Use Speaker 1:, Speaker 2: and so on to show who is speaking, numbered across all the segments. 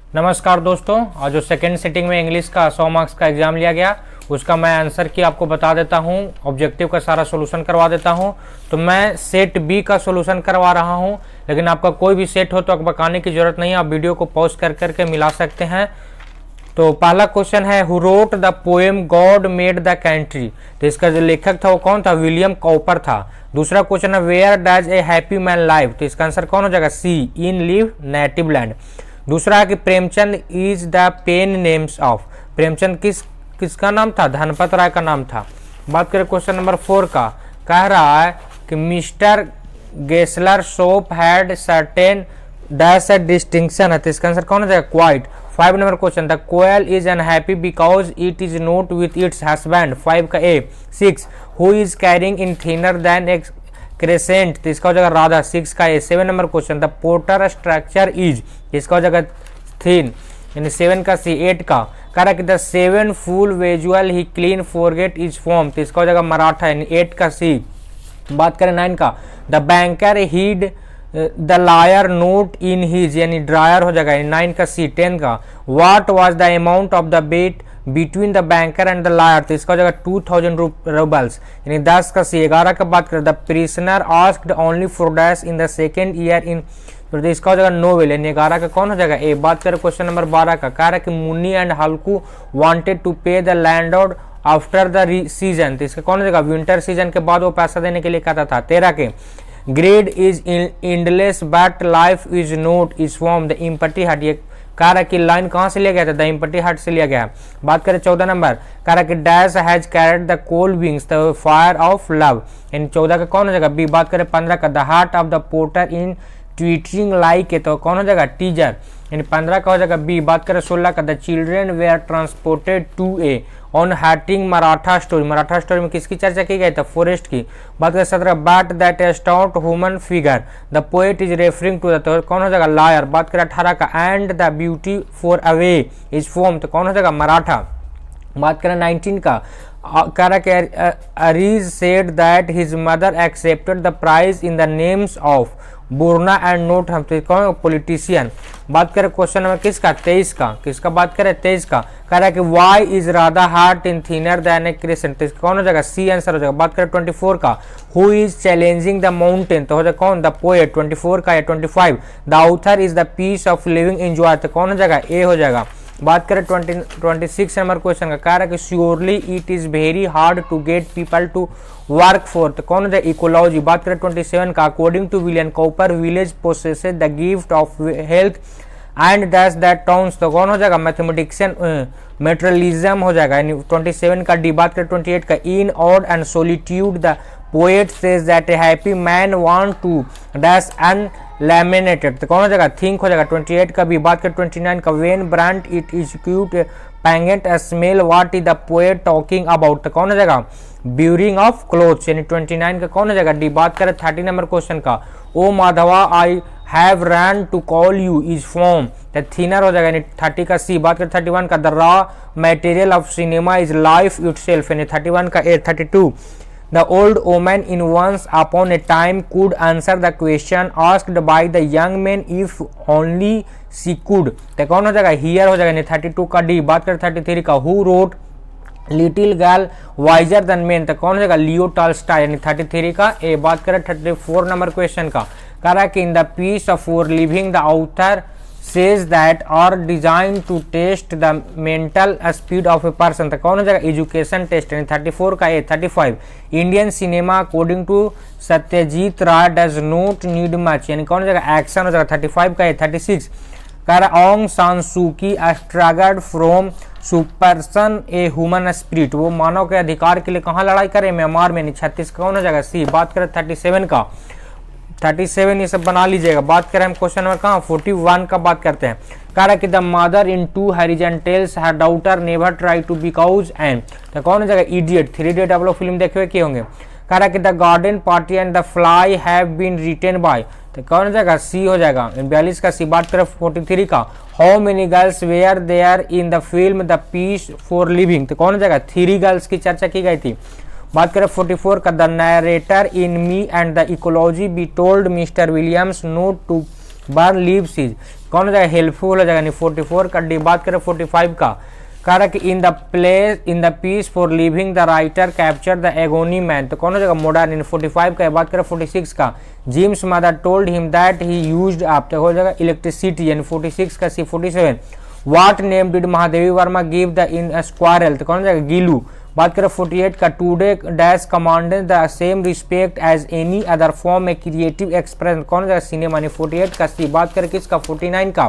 Speaker 1: नमस्कार दोस्तों, आज जो सेकेंड सिटिंग में इंग्लिश का 100 मार्क्स का एग्जाम लिया गया उसका मैं आंसर की आपको बता देता हूं, ऑब्जेक्टिव का सारा सॉल्यूशन करवा देता हूं। तो मैं सेट बी का सॉल्यूशन करवा रहा हूं, लेकिन आपका कोई भी सेट हो तो आपको बताने की जरूरत नहीं है, आप वीडियो को पॉज कर करके मिला सकते हैं। तो पहला क्वेश्चन है, who wrote the poem God made the country. तो इसका जो लेखक था वो कौन था? विलियम कॉपर था। दूसरा क्वेश्चन है, where does a happy man live. तो इसका आंसर कौन हो जाएगा? C, in live native land. दूसरा है कि Premchand is the pen names of. Premchand किसका नाम था? धनपत राय का नाम था। बात करें क्वेश्चन नंबर 4 का, कह रहा है कि mister Gessler soap had certain dash distinction है। तो इसका आंसर कौन हो जाएगा? Quite. 5 number question, the koel is unhappy because it is not with its husband. 5 का A. 6, who is carrying in thinner than a crescent. तो इसका हो जाएगा राधा। 6 का A. 7 number question, the porter structure is. इसका हो जाएगा थीन, यानी 7 का सी। 8 का कह रहा कि the 7 full visual he clean forget is form. तो इसका हो जाएगा मराठा, यानी 8 का सी। बात करें 9 का, the banker heed the lawyer note in his, यानी ड्रायर हो जाएगा, यानी 9 का सी। 10 का, what was the amount of the bet between the banker and the lawyer. तो इसका हो जाएगा 2000 रूबल्स, यानी 10 का सी। 11 का बात करें, the prisoner asked only for dash in the second year in. तो इसका हो जाएगा नोवेल, यानी 11 का कौन हो जाएगा? ए। बात करें क्वेश्चन नंबर 12 का, कह रहा है कि Munni and Halku wanted to pay the landlord after the season. तो इसका कौन हो जाएगा? विंटर सीजन के बाद वो पैसा देने के लिए कहता था। 13 के, grade is endless but life is note is from the empty हट। ये कह रहा कि लाइन कहां से लिया गया था? द इम्पटी हट से लिया गया। बात करें 14 नंबर, कह रहा कि dash has carried the cold wings the fire of love, यानी 14 का कौन हो जाएगा? बी। बात करें 15 का, the heart of the porter in tweeting like है, तो कौन हो जाएगा? टीजर, यानी 15 का हो जाएगा बी। बात करें 16 का, the children were transported to a on hurting Maratha story. Maratha story में किसकी चर्चा की गई था? फॉरेस्ट की। बात करें 17, but that stout human figure the poet is referring to the, तो कौन हो जाएगा? लायर। बात करें 18 का, and the beauty for away is form, तो कौन हो जाएगा? मराठा। बात करें 19 का, कह रहा कि अरीज said that his mother accepted the prize in the names of बोरना एंड नोट हम, तो कौन? पॉलिटिशियन। बात करें क्वेश्चन नंबर किसका? 23 का। किसका बात करें? 23 का, कह रहा है कि why is Radha heart in thinner than a crescent. तो कौन हो जाएगा? सी आंसर हो जाएगा। बात करें 24 का, who is challenging the mountain, तो हो जाएगा कौन? The poet. 24 का या 25, the author is the piece of living enjoy, तो कौन हो जाएगा? ए हो जाएगा। बात करें 26 नंबर क्वेश्चन का, कह रहा है कि surely it is very hard to get people to work for, तो कौन हो जाए? इकोलॉजी। बात करें 27 का, according to William Cowper village possesses the gift of health and that's that towns, तो कौन हो जाएगा? मैथमेटिक्सियन मेट्रलिज्म हो जाएगा, यानी 27 का डी। बात करें 28 का, in ode and solitude the poet says that a happy man want to dash unlaminated, तो कौन हो जाएगा? थिंक हो जाएगा। 28 का भी। बात करें 29 का, वेन ब्रांड इट इक्यूट pungent smell what is the poet talking about, तो कौन हो जाएगा? ब्यूरिंग ऑफ क्लोथ्स, यानी 29 का कौन हो जाएगा? डी। बात करें 30 नंबर क्वेश्चन का, O Madhava I have run to call you is form, तो थिनर हो जाएगा, यानी 30 का सी। बात करें 31 का, the raw material of cinema is life itself, यानी 31 का ए। 32, the old woman in once upon a time could answer the question asked by the young man if only she could, तो कौन हो जाएगा? हियर हो जाएगा, यानी 32 का डी। बात करें 33 का, who wrote little girl visor then man, तो कौन हो जाएगा? लियो टॉल्स्टॉय, यानी 33 का ए। बात करें 34 नंबर क्वेश्चन का, कह रहा है कि in the piece of for living the author says that are designed to test the mental speed of a person, तो कौन हो जाएगा? एजुकेशन टेस्ट, यानी 34 का A. 35, Indian cinema according to Satyajit Ray does not need much, यानी कौन हो जाएगा? एक्शन हो जाएगा। 35 का ए। 36, कह रहा Aung San Suu Kyi struggled from suppression a human spirit, वो मानव के अधिकार के लिए कहाँ लड़ाई करे? म्यांमार में, यानी 36 का कौन हो जाएगा? सी। बात करें 37 का, 37 ये सब बना लीजिएगा। बात करें हम क्वेश्चन नंबर कहाँ? 41 का बात करते हैं, कह रहा कि the mother in to horizontals her daughter never try to because and, तो कौन हो जाएगा? इडियट। 3 इडियट आप लोग फिल्म देखे हुए किए होंगे। कह रहा कि the garden party and the fly have been written by, तो कौन हो जाएगा? सी हो जाएगा। 42 का सी। बात करें 43 का, how many girls were there in the film the piece for living, तो कौन हो जाएगा? 3 गर्ल्स की चर्चा की गई थी। बात करें 44 का, the narrator in me and the ecology be told mister Williams not to burn leaves is कौन हो जाएगा, हेल्पफुल हो जाएगा, यानी 44 का डी। बात करें 45 का, कह रहा कि in the piece for living the writer capture the agony man, तो कौन हो जाएगा, मॉडर्न, इन 45 का। बात करें 46 का, Jim's mother told him that he used up, तो हो जाएगा इलेक्ट्रिसिटी, यानी 46 का C. 47 what name did Mahadevi Varma give the in squirrel, तो कौन हो जाएगा, गीलू। बात करें 48 का, today dash commanded the same respect as any other form a creative expression, कौन हो जाएगा, सिनेमा, यानी 48 का सी। बात करें किसका, 49 का,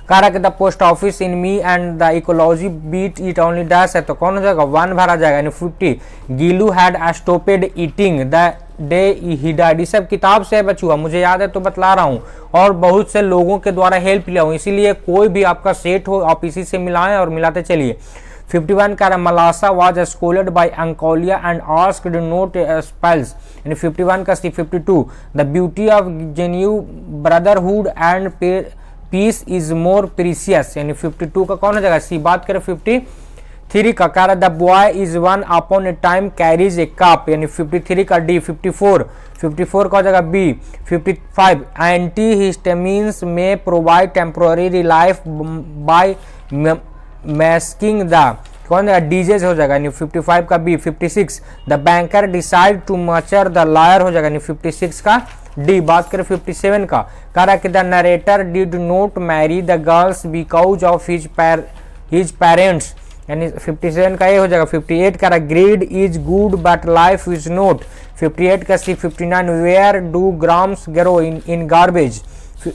Speaker 1: कह रहा कि the post office in me and the ecology beat it only dash है, तो कौन हो जाएगा, 1 भरा जाएगा, यानी 50। Gillu had stopped eating the day he died, सब किताब से है बचुआ, मुझे याद है तो बतला रहा हूँ, और बहुत से लोगों के द्वारा हेल्प लिया हूँ, इसीलिए कोई भी आपका सेट हो आप इसी से मिलाएं और मिलाते चलिए। 51 कह रहा मलासा वाज स्कोल्डेड बाय अंकोलिया एंड आस्क्ड नोट स्पेल्स, यानी 51 का C. 52 the beauty of genuine brotherhood and peace is more precious, यानी 52 का कौन हो जाएगा, सी। बात करें 53 का, कह रहा the boy is one upon a time carries a cup, यानी 53 का डी। 54 का हो जाएगा B. 55 antihistamines may provide temporary relief by masking the, कौन है, डीजेज हो जाएगा, यानी 55 का B. 56 the banker decide to मचर द लायर हो जाएगा, यानी 56 का डी। बात करें 57 का, कह रहा कि the narrator did not marry the girls because of his parents, यानी 57 का ए हो जाएगा। 58 का greed is good but life is not, 58 का C. 59 where do grams grow in garbage.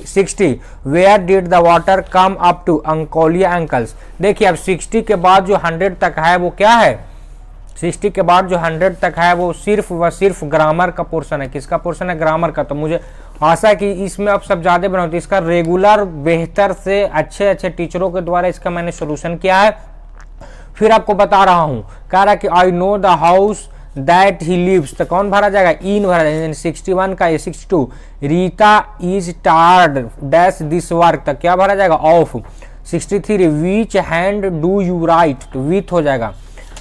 Speaker 1: 60 where did the water come up to अंकोलिया ankles. देखिए अब 60 के बाद जो 100 तक है वो क्या है, 60 के बाद जो 100 तक है वो सिर्फ व सिर्फ ग्रामर का पोर्शन है। किसका पोर्शन है, ग्रामर का। तो मुझे आशा है कि इसमें आप सब ज़्यादा बनाओ, तो इसका रेगुलर बेहतर से अच्छे टीचरों के द्वारा इसका मैंने सोल्यूशन किया है। फिर आपको बता रहा हूँ, कह रहा कि I know the house that he lives, तो कौन भरा जाएगा, इन भरा जाएगा। 61 का ये। 62 Rita is tired dash this work, तो क्या भरा जाएगा, of. 63 which hand do you write, तो विथ हो जाएगा,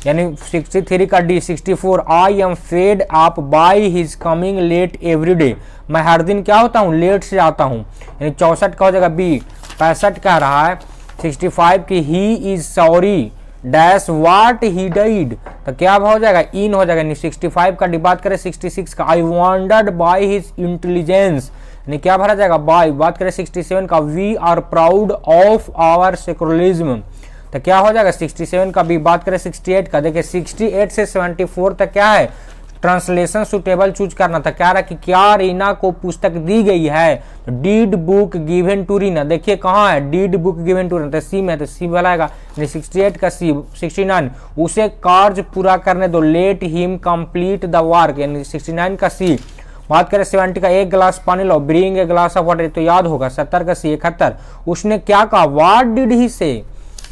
Speaker 1: यानी 63 का D. 64 I am fed up by his coming late every day, मैं हर दिन क्या होता हूँ, लेट से आता हूँ, यानी 64 का हो जाएगा बी। 65 कह रहा है 65 की he is sorry dash what he died, तो क्या हो जाएगा, इन हो जाएगा, यानी 65 का डी। बात करें 66 का, I wondered by his intelligence, यानी क्या भरा जाएगा, बाय। बात करें 67 का, वी आर प्राउड ऑफ आवर सेकुलरिज्म, तो क्या हो जाएगा 67 का बी। बात करें 68 का, देखिए 68 से 74 तक क्या है, ट्रांसलेशन सुटेबल चूज करना था। क्या रहा कि क्या रीना को पुस्तक दी गई है, तो did book given to Rina, देखिए कहाँ है, did book given to Rina, तो सी में, तो सी बनाएगा, 68 का सी। 69 उसे कार्य पूरा करने दो, let him complete the work, यानी 69 का सी। बात करें 70 का, एक गिलास पानी लो, bring a glass of water, तो याद होगा। 70 का सी। 71 उसने क्या कहा, व्हाट डिड ही से,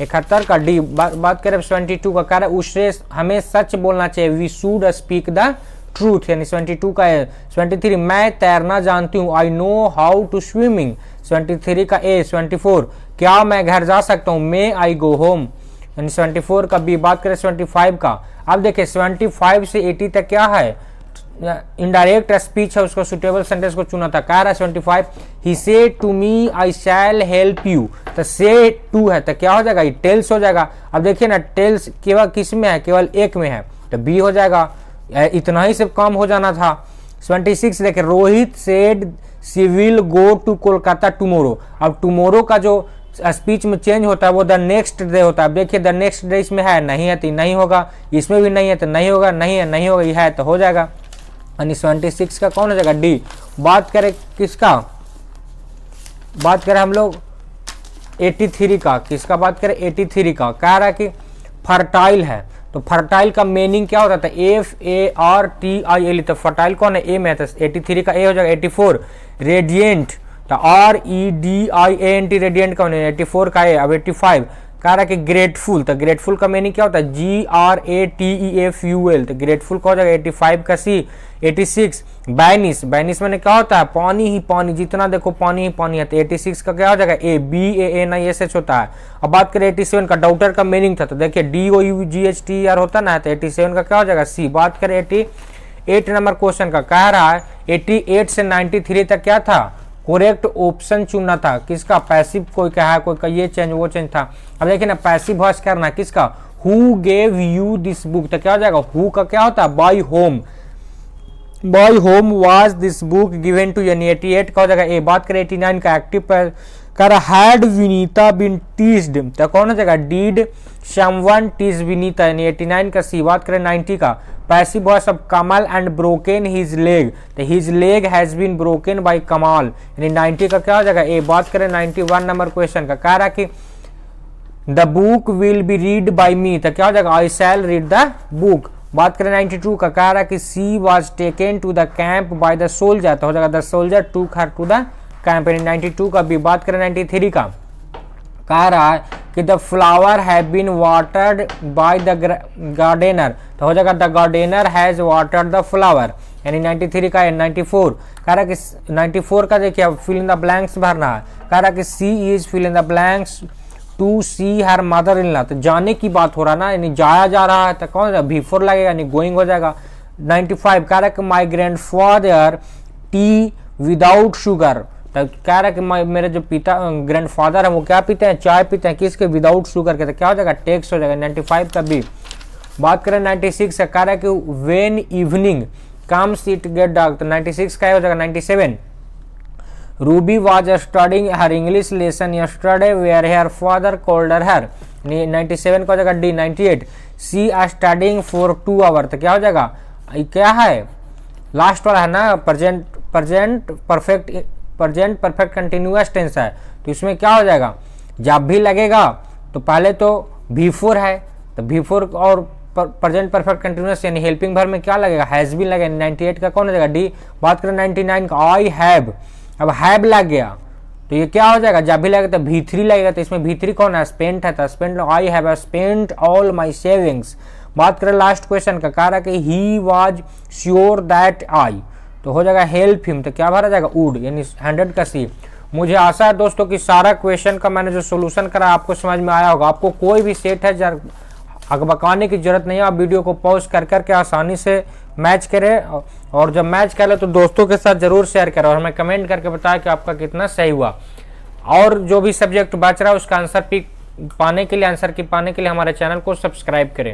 Speaker 1: 71 का डी। बात करें 72 का, कह रहा है उसे हमें सच बोलना चाहिए, we should speak the truth, यानी 72 का है। 73 मैं तैरना जानती हूँ, I know how to swimming, 73 का ए। 74 क्या मैं घर जा सकता हूँ, मे आई गो होम, यानी 74 का बी। बात करें 75 का, अब देखिए 75 से 80 तक क्या है, इनडायरेक्ट स्पीच है, उसको सुटेबल सेंटेंस को चुना था। कह रहा है 25 he say to me I shall help you, तो से टू है, तो क्या हो जाएगा, ये टेल्स हो जाएगा। अब देखिए ना टेल्स केवल किस में है, केवल एक में है, तो बी हो जाएगा, इतना ही सब काम हो जाना था। 26 देखिए Rohit said she will go to Kolkata tomorrow, अब टुमोरो का जो स्पीच में चेंज होता है वो द नेक्स्ट डे होता है। अब देखिए द नेक्स्ट डे इसमें है, नहीं है तो नहीं होगा, इसमें भी नहीं है तो नहीं होगा, नहीं है नहीं होगा, यह है तो हो जाएगा, यानी 76 का कौन हो जाएगा, डी। बात करें किसका, बात करें हम लोग 83 का, किसका बात करें 83 का, कह रहा है कि फर्टाइल है, तो फर्टाइल का मीनिंग क्या होता था, FARTILE, तो फर्टाइल कौन है, ए में है, तो 83 का ए हो जाएगा। 84 रेडिएंट, तो REDIANT रेडिएंट कौन है, 84 का ए। अब 85 कह रहा है कि ग्रेटफुल, तो ग्रेटफुल का मीनिंग क्या होता है, GRATEFUL, तो ग्रेटफुल का हो जाएगा 85 का सी। 86 बैनिस, बैनिस में क्या होता है, पानी ही पानी, जितना देखो पानी ही पानी है, तो 86 का क्या हो जाएगा, ए। BANISH होता है। अब बात करें 87 का, डाउटर का मीनिंग था, तो देखिए DOUGHTER होता ना है, तो 87 का क्या हो जाएगा, सी। बात करें 88 नंबर क्वेश्चन का, कह रहा है 88 से 93 तक क्या था, करेक्ट ऑप्शन चुनना था। किसका? पैसिव कोई कहा है, कोई का ये चेंज वो चेंज था। अब देखिए ना पैसिव वॉइस करना किसका? Who gave you this book, तो क्या हो जाएगा? हु का क्या होता है? By whom. By whom was this book given to, यानी 88 का हो जाएगा ए। बात करें 89 का एक्टिव पर कर हैड विनीता बिन टीज्ड, तो कौन हो जाएगा? डिड समवन टीज विनीता, यानी 89 का सी। बात करें 90 का passive voice of Kamal and broken his leg, तो his leg has been broken by Kamal, यानी 90 का क्या हो जाएगा? ए। बात करें 91 नंबर क्वेश्चन का, कह रहा कि the book will be read by me, तो क्या हो जाएगा? I shall read the book. बात करें 92 का, कह रहा कि she was taken to the camp by the soldier, तो हो जाएगा द सोल्जर टूक हर टू द कैंप, यानी 92 का भी। बात करें 93 का, कह रहा है कि the flower have been watered by the gardener, तो हो जाएगा the gardener has watered the flower, यानी 93 का है। 94 कह रहा कि 94 का देखिए फिल इन द ब्लैंक्स भरना है। कह रहा कि she is fill in the blanks to see her mother in law, तो जाने की बात हो रहा ना, यानी जाया जा रहा है, तो कौन सा? बिफोर लगेगा, यानी गोइंग हो जाएगा। 95 कह रहा कि माई ग्रैंडफादर टी विदाउट शुगर, तो कह रहा कि मेरे जो पिता ग्रैंडफादर है वो क्या पीते हैं? चाय पीते हैं। किसके? विदाउट शुगर के, तो क्या हो जाएगा? टेक्स हो जाएगा। 95 का भी। बात करें 96 से, कह रहा है कि when evening comes it get dark, तो 96 का हो जाएगा। 97 Ruby was studying her English lesson yesterday where her father called her, 97 का हो जाएगा D. 98 she are studying for 2 hour, तो क्या हो जाएगा? क्या है? लास्ट वाला है ना, प्रेजेंट परफेक्ट कंटिन्यूअस टेंस है, तो इसमें क्या हो जाएगा? जब भी लगेगा तो पहले तो बिफोर है, तो बिफोर और प्रेजेंट परफेक्ट कंटिन्यूअस यानी हेल्पिंग वर्ब में क्या लगेगा? हैज बीन लगेगा। 98 का कौन हो जाएगा? डी। बात करें 99 का, आई हैव, अब हैव लग गया तो ये क्या हो जाएगा? जब भी लगेगा तो V3 लगेगा, तो इसमें V3 कौन है? स्पेंट है, तो spent I have spent all my savings. बात करें लास्ट क्वेश्चन का, कह रहा कि he was sure that I, तो हो जाएगा हेल्प हिम, तो क्या भरा जाएगा? वुड, यानी 100 का सी। मुझे आशा है दोस्तों कि सारा क्वेश्चन का मैंने जो सोल्यूशन करा आपको समझ में आया होगा। आपको कोई भी सेट है अकबकाने की जरूरत नहीं है, आप वीडियो को पॉज कर करके आसानी से मैच करें, और जब मैच करें तो दोस्तों के साथ जरूर शेयर करें और हमें कमेंट करके बताएं कि आपका कितना सही हुआ। और जो भी सब्जेक्ट बच रहा है उसका आंसर पाने के लिए हमारे चैनल को सब्सक्राइब करें।